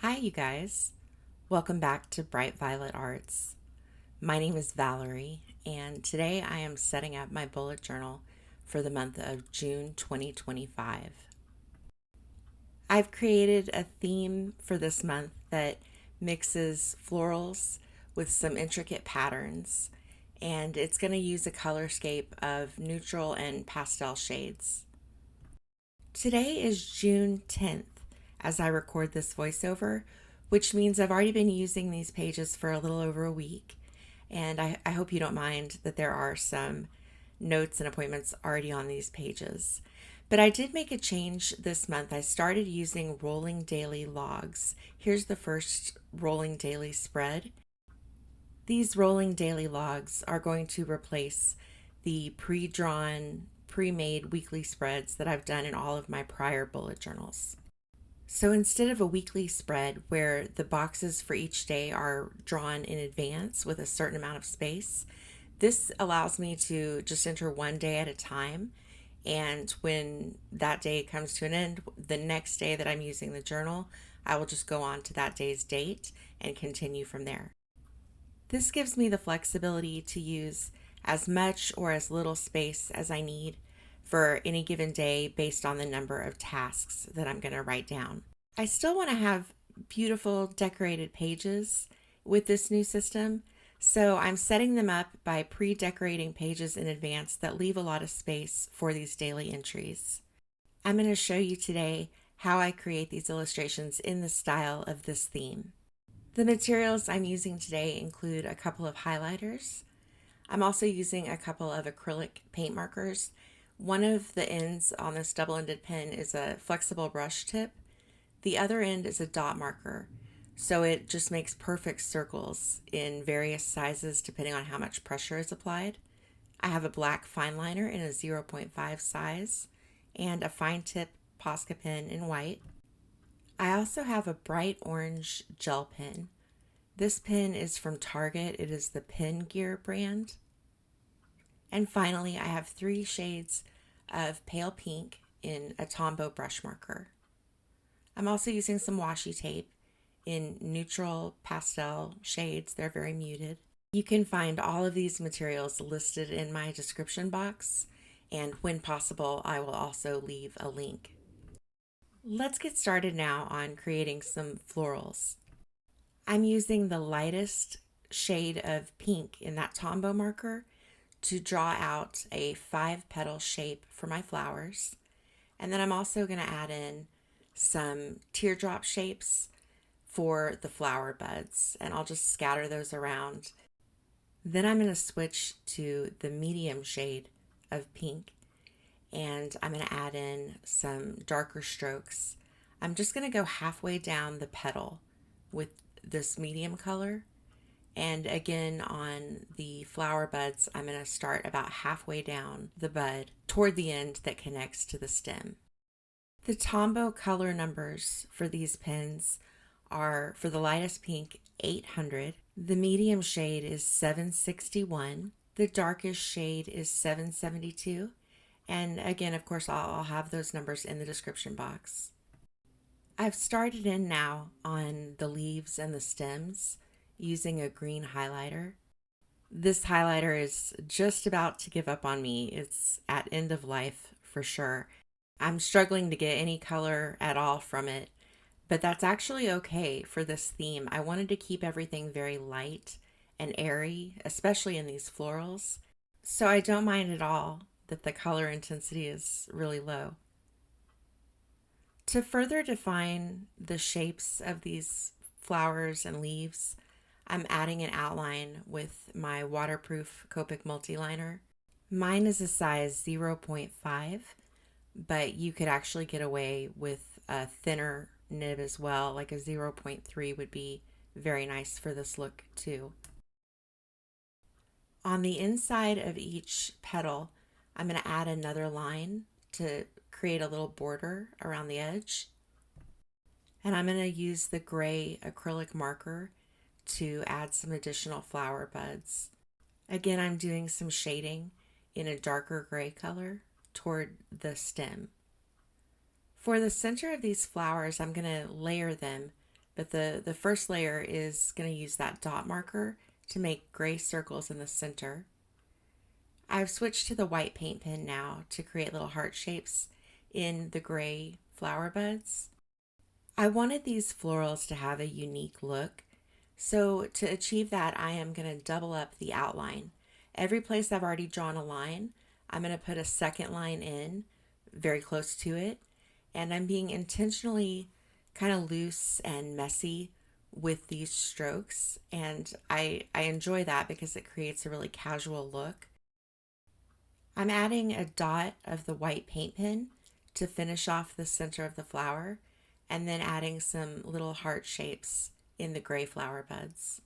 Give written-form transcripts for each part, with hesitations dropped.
Hi, you guys. Welcome back to Bright Violet Arts. My name is Valerie, and today I am setting up my bullet journal for the month of June 2025. I've created a theme for this month that mixes florals with some intricate patterns, and it's going to use a colorscape of neutral and pastel shades. Today is June 10th as I record this voiceover, which means I've already been using these pages for a little over a week. And I hope you don't mind that there are some notes and appointments already on these pages. But I did make a change this month. I started using Rolling Daily logs. Here's the first Rolling Daily spread. These Rolling Daily logs are going to replace the pre-drawn, pre-made weekly spreads that I've done in all of my prior bullet journals. So instead of a weekly spread where the boxes for each day are drawn in advance with a certain amount of space, this allows me to just enter one day at a time. And when that day comes to an end, the next day that I'm using the journal, I will just go on to that day's date and continue from there. This gives me the flexibility to use as much or as little space as I need for any given day based on the number of tasks that I'm going to write down. I still want to have beautiful decorated pages with this new system, so I'm setting them up by pre-decorating pages in advance that leave a lot of space for these daily entries. I'm going to show you today how I create these illustrations in the style of this theme. The materials I'm using today include a couple of highlighters. I'm also using a couple of acrylic paint markers. One of the ends on this double-ended pen is a flexible brush tip. The other end is a dot marker, so it just makes perfect circles in various sizes depending on how much pressure is applied. I have a black fine liner in a 0.5 size and a fine tip Posca pen in white. I also have a bright orange gel pen. This pen is from Target. It is the Pen Gear brand. And finally, I have 3 shades of pale pink in a Tombow brush marker. I'm also using some washi tape in neutral pastel shades. They're very muted. You can find all of these materials listed in my description box, and when possible, I will also leave a link. Let's get started now on creating some florals. I'm using the lightest shade of pink in that Tombow marker to draw out a 5-petal shape for my flowers. And then I'm also going to add in some teardrop shapes for the flower buds, and I'll just scatter those around. Then I'm going to switch to the medium shade of pink, and I'm going to add in some darker strokes. I'm just going to go halfway down the petal with this medium color. And again, on the flower buds, I'm going to start about halfway down the bud toward the end that connects to the stem. The Tombow color numbers for these pens are, for the lightest pink, 800. The medium shade is 761. The darkest shade is 772. And again, of course, I'll have those numbers in the description box. I've started in now on the leaves and the stems using a green highlighter. This highlighter is just about to give up on me. It's at end of life for sure. I'm struggling to get any color at all from it, but that's actually okay for this theme. I wanted to keep everything very light and airy, especially in these florals, so I don't mind at all that the color intensity is really low. To further define the shapes of these flowers and leaves, I'm adding an outline with my waterproof Copic multiliner. Mine is a size 0.5, but you could actually get away with a thinner nib as well, like a 0.3 would be very nice for this look too. On the inside of each petal, I'm going to add another line to create a little border around the edge. And I'm going to use the gray acrylic marker to add some additional flower buds. Again, I'm doing some shading in a darker gray color toward the stem. For the center of these flowers, I'm going to layer them But the first layer is going to use that dot marker to make gray circles in the center. I've switched to the white paint pen now to create little heart shapes in the gray flower buds. I wanted these florals to have a unique look, so to achieve that, I am going to double up the outline. Every place I've already drawn a line, I'm going to put a second line in very close to it, and I'm being intentionally kind of loose and messy with these strokes, and I enjoy that because it creates a really casual look. I'm adding a dot of the white paint pen to finish off the center of the flower, and then adding some little heart shapes in the gray flower buds.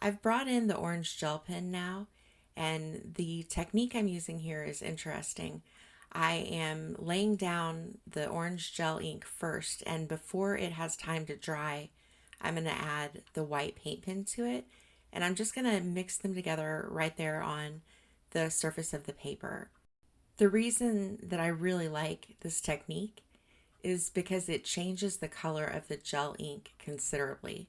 I've brought in the orange gel pen now, and the technique I'm using here is interesting. I am laying down the orange gel ink first, and before it has time to dry, I'm going to add the white paint pen to it, and I'm just going to mix them together right there on the surface of the paper. The reason that I really like this technique is because it changes the color of the gel ink considerably.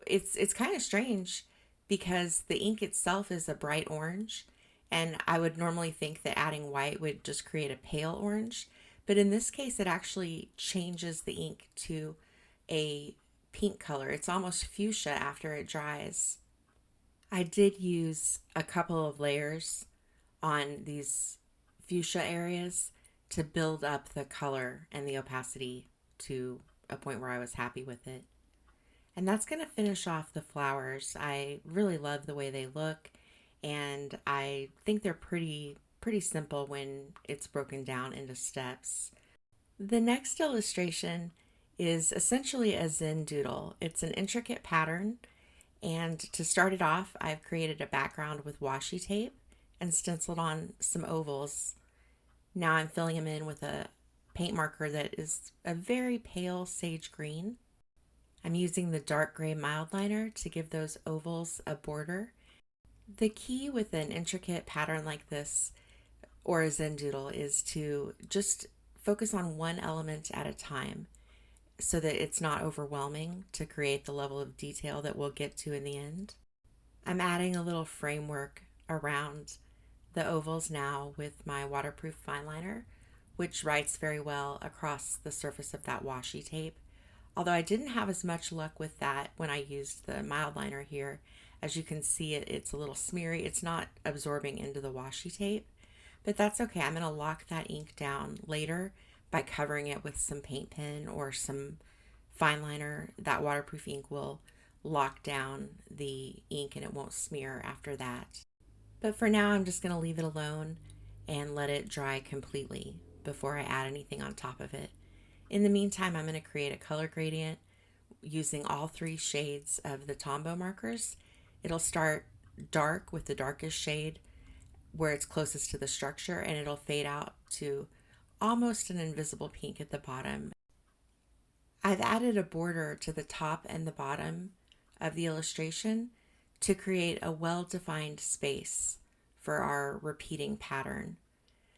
It's kind of strange because the ink itself is a bright orange, and I would normally think that adding white would just create a pale orange, but in this case it actually changes the ink to a pink color. It's almost fuchsia after it dries. I did use a couple of layers on these fuchsia areas to build up the color and the opacity to a point where I was happy with it. And that's going to finish off the flowers. I really love the way they look, and I think they're pretty simple when it's broken down into steps. The next illustration is essentially a Zen Doodle. It's an intricate pattern, and to start it off, I've created a background with washi tape and stenciled on some ovals. Now I'm filling them in with a paint marker that is a very pale sage green. I'm using the dark gray mild liner to give those ovals a border. The key with an intricate pattern like this, or a Zen Doodle, is to just focus on one element at a time so that it's not overwhelming to create the level of detail that we'll get to in the end. I'm adding a little framework around the ovals now with my waterproof fine liner, which writes very well across the surface of that washi tape. Although I didn't have as much luck with that when I used the mild liner here. As you can see, it's a little smeary. It's not absorbing into the washi tape, but that's okay. I'm going to lock that ink down later by covering it with some paint pen or some fine liner. That waterproof ink will lock down the ink and it won't smear after that. But for now, I'm just going to leave it alone and let it dry completely before I add anything on top of it. In the meantime, I'm going to create a color gradient using all three shades of the Tombow markers. It'll start dark with the darkest shade where it's closest to the structure, and it'll fade out to almost an invisible pink at the bottom. I've added a border to the top and the bottom of the illustration to create a well-defined space for our repeating pattern.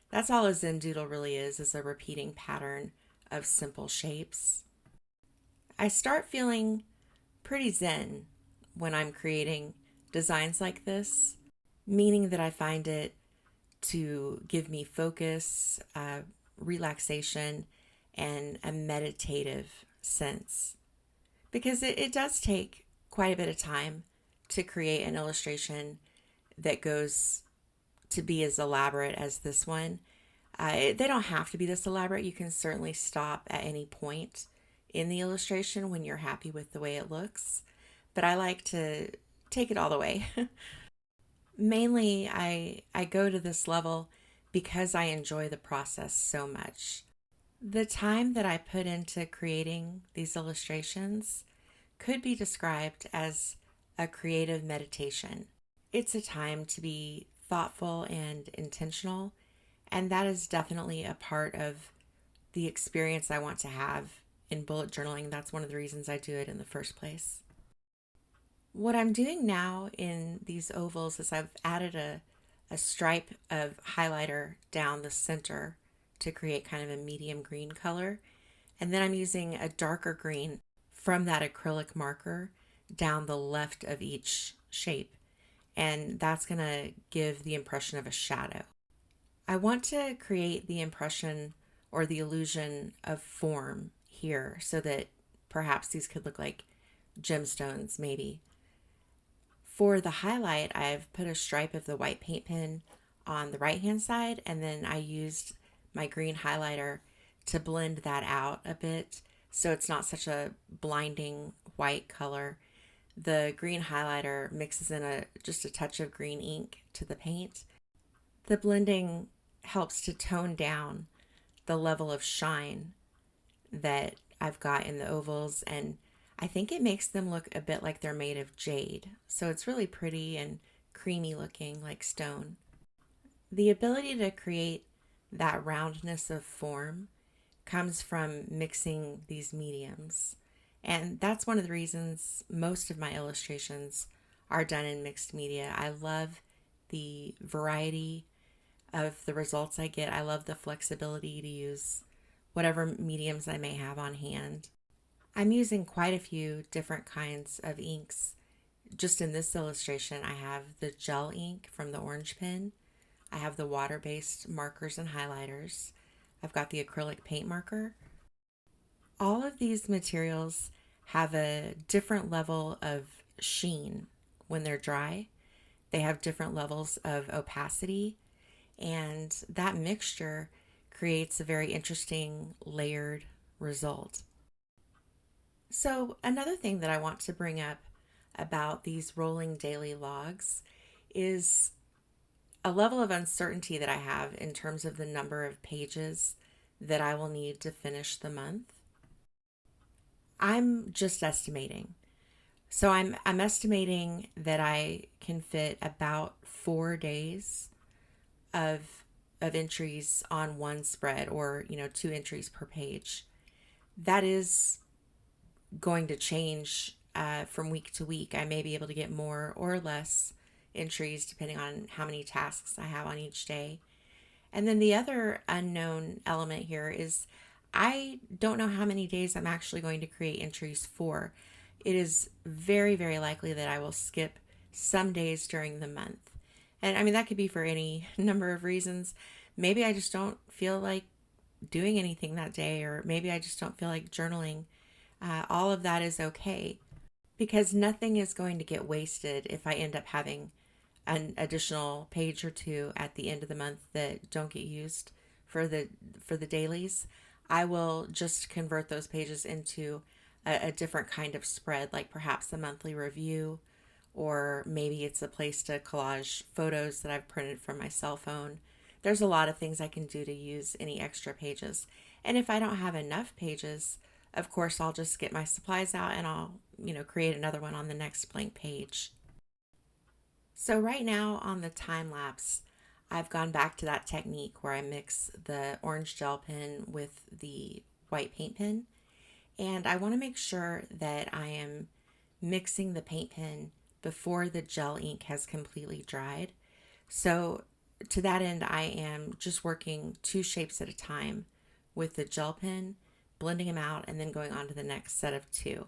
That's all a Zen Doodle really is a repeating pattern of simple shapes. I start feeling pretty zen when I'm creating designs like this, meaning that I find it to give me focus, relaxation, and a meditative sense. Because it does take quite a bit of time to create an illustration that goes to be as elaborate as this one. They don't have to be this elaborate. You can certainly stop at any point in the illustration when you're happy with the way it looks. But I like to take it all the way. Mainly, I go to this level because I enjoy the process so much. The time that I put into creating these illustrations could be described as a creative meditation. It's a time to be thoughtful and intentional, and that is definitely a part of the experience I want to have in bullet journaling. That's one of the reasons I do it in the first place. What I'm doing now in these ovals is I've added a stripe of highlighter down the center to create kind of a medium green color. And then I'm using a darker green from that acrylic marker down the left of each shape. And that's going to give the impression of a shadow. I want to create the impression or the illusion of form here so that perhaps these could look like gemstones maybe. For the highlight, I've put a stripe of the white paint pen on the right hand side, and then I used my green highlighter to blend that out a bit so it's not such a blinding white color. The green highlighter mixes in just a touch of green ink to the paint. The blending helps to tone down the level of shine that I've got in the ovals, and I think it makes them look a bit like they're made of jade. So it's really pretty and creamy looking like stone. The ability to create that roundness of form comes from mixing these mediums. And that's one of the reasons most of my illustrations are done in mixed media. I love the variety of the results I get. I love the flexibility to use whatever mediums I may have on hand. I'm using quite a few different kinds of inks. Just in this illustration, I have the gel ink from the orange pen. I have the water-based markers and highlighters. I've got the acrylic paint marker. All of these materials have a different level of sheen when they're dry. They have different levels of opacity, and that mixture creates a very interesting layered result. So another thing that I want to bring up about these rolling daily logs is a level of uncertainty that I have in terms of the number of pages that I will need to finish the month. I'm just estimating. So I'm estimating that I can fit about 4 days of entries on one spread, or 2 entries per page. That is going to change from week to week. I may be able to get more or less entries depending on how many tasks I have on each day. And then the other unknown element here is I don't know how many days I'm actually going to create entries for. It is very, very likely that I will skip some days during the month. And I mean, that could be for any number of reasons. Maybe I just don't feel like doing anything that day, or maybe I just don't feel like journaling. All of that is okay, because nothing is going to get wasted if I end up having an additional page or two at the end of the month that don't get used for the dailies. I will just convert those pages into a different kind of spread, like perhaps a monthly review, or maybe it's a place to collage photos that I've printed from my cell phone. There's a lot of things I can do to use any extra pages. And if I don't have enough pages, of course, I'll just get my supplies out and I'll, create another one on the next blank page. So right now on the time lapse, I've gone back to that technique where I mix the orange gel pen with the white paint pen. And I want to make sure that I am mixing the paint pen before the gel ink has completely dried. So to that end, I am just working 2 shapes at a time with the gel pen, blending them out, and then going on to the next set of 2.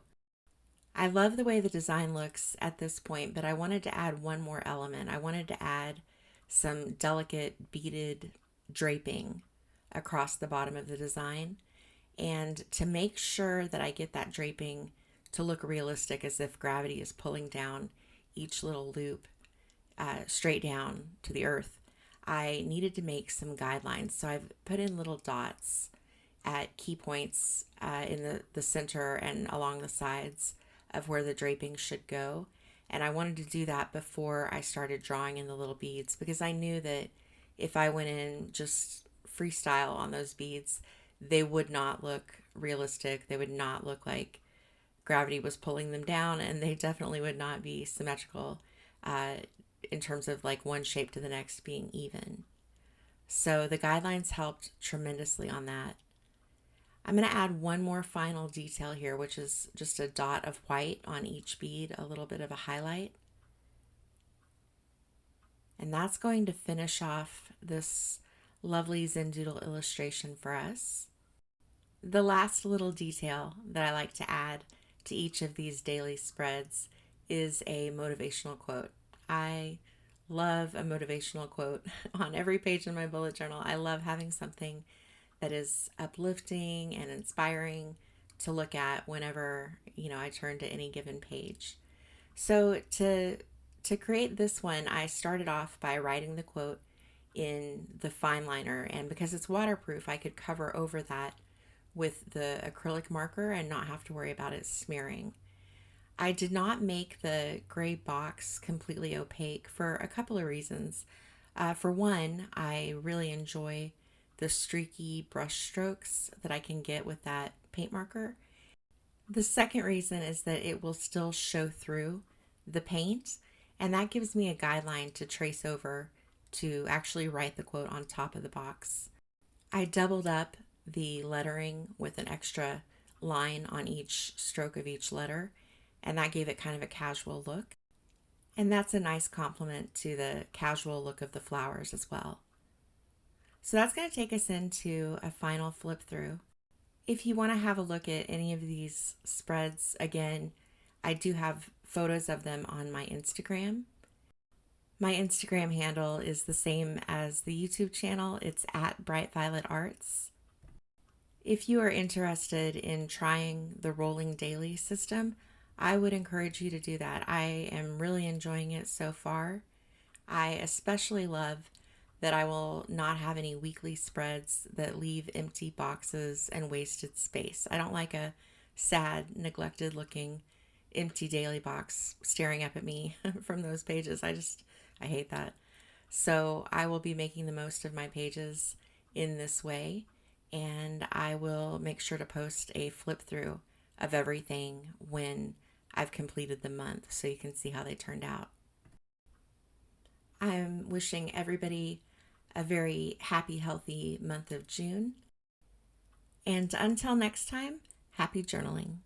I love the way the design looks at this point, but I wanted to add one more element. I wanted to add some delicate beaded draping across the bottom of the design. And to make sure that I get that draping to look realistic, as if gravity is pulling down each little loop straight down to the earth, I needed to make some guidelines. So I've put in little dots at key points in the center and along the sides of where the draping should go. And I wanted to do that before I started drawing in the little beads, because I knew that if I went in just freestyle on those beads, they would not look realistic. They would not look like gravity was pulling them down, and they definitely would not be symmetrical in terms of like one shape to the next being even. So the guidelines helped tremendously on that. I'm going to add one more final detail here, which is just a dot of white on each bead, a little bit of a highlight. And that's going to finish off this lovely Zen Doodle illustration for us. The last little detail that I like to add to each of these daily spreads is a motivational quote. I love a motivational quote on every page in my bullet journal. I love having something that is uplifting and inspiring to look at whenever, I turn to any given page. So to create this one, I started off by writing the quote in the fine liner, and because it's waterproof, I could cover over that with the acrylic marker and not have to worry about it smearing. I did not make the gray box completely opaque for a couple of reasons. For one, I really enjoy the streaky brush strokes that I can get with that paint marker. The second reason is that it will still show through the paint, and that gives me a guideline to trace over to actually write the quote on top of the box. I doubled up the lettering with an extra line on each stroke of each letter, and that gave it kind of a casual look. And that's a nice complement to the casual look of the flowers as well. So that's going to take us into a final flip through. If you want to have a look at any of these spreads, again, I do have photos of them on my Instagram. My Instagram handle is the same as the YouTube channel. It's at Bright Violet Arts. If you are interested in trying the Rolling Dailies system, I would encourage you to do that. I am really enjoying it so far. I especially love that I will not have any weekly spreads that leave empty boxes and wasted space. I don't like a sad, neglected looking empty daily box staring up at me from those pages. I hate that. So I will be making the most of my pages in this way, and I will make sure to post a flip through of everything when I've completed the month so you can see how they turned out. I'm wishing everybody a very happy, healthy month of June. And until next time, happy journaling.